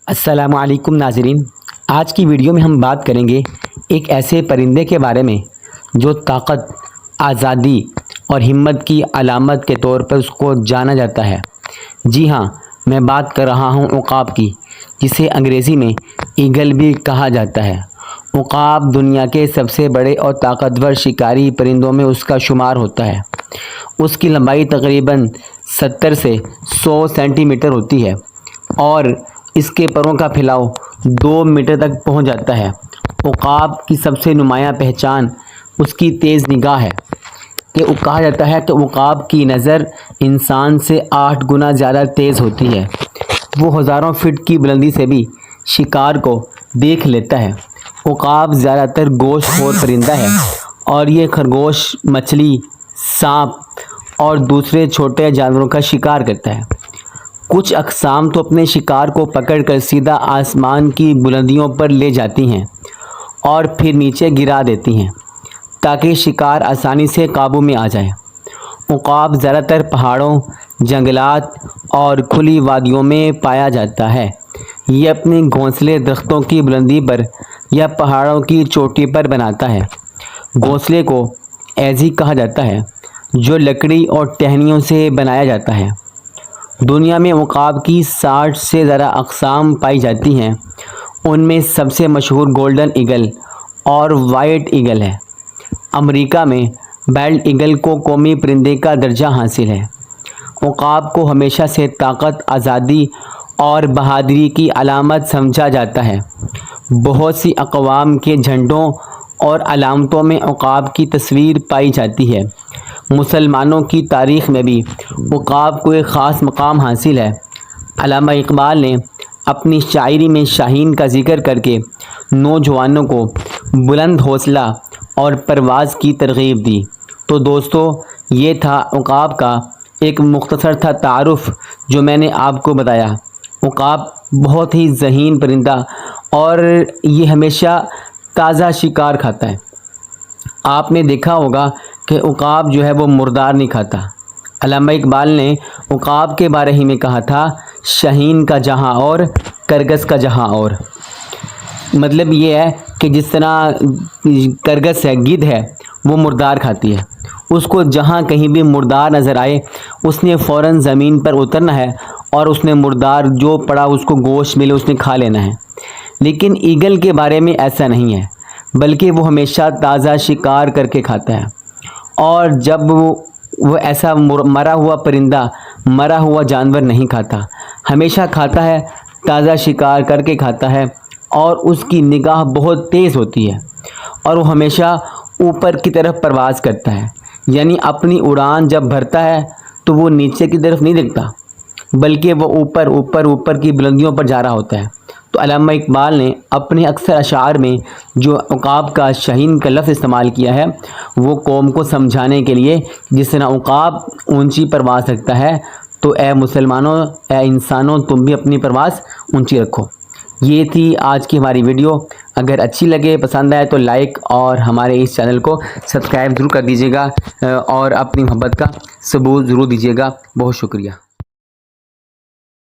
السلام علیکم ناظرین، آج کی ویڈیو میں ہم بات کریں گے ایک ایسے پرندے کے بارے میں جو طاقت، آزادی اور ہمت کی علامت کے طور پر اس کو جانا جاتا ہے۔ جی ہاں، میں بات کر رہا ہوں عقاب کی، جسے انگریزی میں ایگل بھی کہا جاتا ہے۔ عقاب دنیا کے سب سے بڑے اور طاقتور شکاری پرندوں میں اس کا شمار ہوتا ہے۔ اس کی لمبائی تقریباً 70 سے 100 سینٹی میٹر ہوتی ہے اور اس کے پروں کا پھیلاؤ 2 میٹر تک پہنچ جاتا ہے۔ عقاب کی سب سے نمایاں پہچان اس کی تیز نگاہ ہے کہ کہا جاتا ہے کہ عقاب کی نظر انسان سے 8 گنا زیادہ تیز ہوتی ہے۔ وہ ہزاروں فٹ کی بلندی سے بھی شکار کو دیکھ لیتا ہے۔ عقاب زیادہ تر گوشت خور پرندہ ہے اور یہ خرگوش، مچھلی، سانپ اور دوسرے چھوٹے جانوروں کا شکار کرتا ہے۔ کچھ اقسام تو اپنے شکار کو پکڑ کر سیدھا آسمان کی بلندیوں پر لے جاتی ہیں اور پھر نیچے گرا دیتی ہیں تاکہ شکار آسانی سے قابو میں آ جائے۔ عقاب زیادہ تر پہاڑوں، جنگلات اور کھلی وادیوں میں پایا جاتا ہے۔ یہ اپنے گھونسلے درختوں کی بلندی پر یا پہاڑوں کی چوٹی پر بناتا ہے۔ گھونسلے کو ایزی کہا جاتا ہے، جو لکڑی اور ٹہنیوں سے بنایا جاتا ہے۔ دنیا میں عقاب کی 60 سے زیادہ اقسام پائی جاتی ہیں۔ ان میں سب سے مشہور گولڈن ایگل اور وائٹ ایگل ہے۔ امریکہ میں بیلٹ ایگل کو قومی پرندے کا درجہ حاصل ہے۔ عقاب کو ہمیشہ سے طاقت، آزادی اور بہادری کی علامت سمجھا جاتا ہے۔ بہت سی اقوام کے جھنڈوں اور علامتوں میں عقاب کی تصویر پائی جاتی ہے۔ مسلمانوں کی تاریخ میں بھی عقاب کو ایک خاص مقام حاصل ہے۔ علامہ اقبال نے اپنی شاعری میں شاہین کا ذکر کر کے نوجوانوں کو بلند حوصلہ اور پرواز کی ترغیب دی۔ تو دوستو، یہ تھا عقاب کا ایک مختصر تھا تعارف جو میں نے آپ کو بتایا۔ عقاب بہت ہی ذہین پرندہ اور یہ ہمیشہ تازہ شکار کھاتا ہے۔ آپ نے دیکھا ہوگا کہ عقاب جو ہے وہ مردار نہیں کھاتا۔ علامہ اقبال نے عقاب کے بارے ہی میں کہا تھا، شاہین کا جہاں اور، کرگس کا جہاں اور۔ مطلب یہ ہے کہ جس طرح کرگس ہے، گدھ ہے، وہ مردار کھاتی ہے۔ اس کو جہاں کہیں بھی مردار نظر آئے اس نے فوراً زمین پر اترنا ہے اور اس نے مردار جو پڑا اس کو گوشت ملے اس نے کھا لینا ہے۔ لیکن ایگل کے بارے میں ایسا نہیں ہے، بلکہ وہ ہمیشہ تازہ شکار کر کے کھاتا ہے۔ اور جب وہ ایسا مرا ہوا پرندہ، مرا ہوا جانور نہیں کھاتا، ہمیشہ کھاتا ہے، تازہ شکار کر کے کھاتا ہے اور اس کی نگاہ بہت تیز ہوتی ہے اور وہ ہمیشہ اوپر کی طرف پرواز کرتا ہے۔ یعنی اپنی اڑان جب بھرتا ہے تو وہ نیچے کی طرف نہیں دیکھتا، بلکہ وہ اوپر کی بلندیوں پر جا رہا ہوتا ہے۔ تو علامہ اقبال نے اپنے اکثر اشعار میں جو عقاب کا، شاہین کا لفظ استعمال کیا ہے، وہ قوم کو سمجھانے کے لیے جس طرح عقاب اونچی پرواز رکھتا ہے، تو اے مسلمانوں، اے انسانوں، تم بھی اپنی پرواز اونچی رکھو۔ یہ تھی آج کی ہماری ویڈیو۔ اگر اچھی لگے، پسند آئے تو لائک اور ہمارے اس چینل کو سبسکرائب ضرور کر دیجیے گا اور اپنی محبت کا ثبوت ضرور دیجیے گا۔ بہت شکریہ۔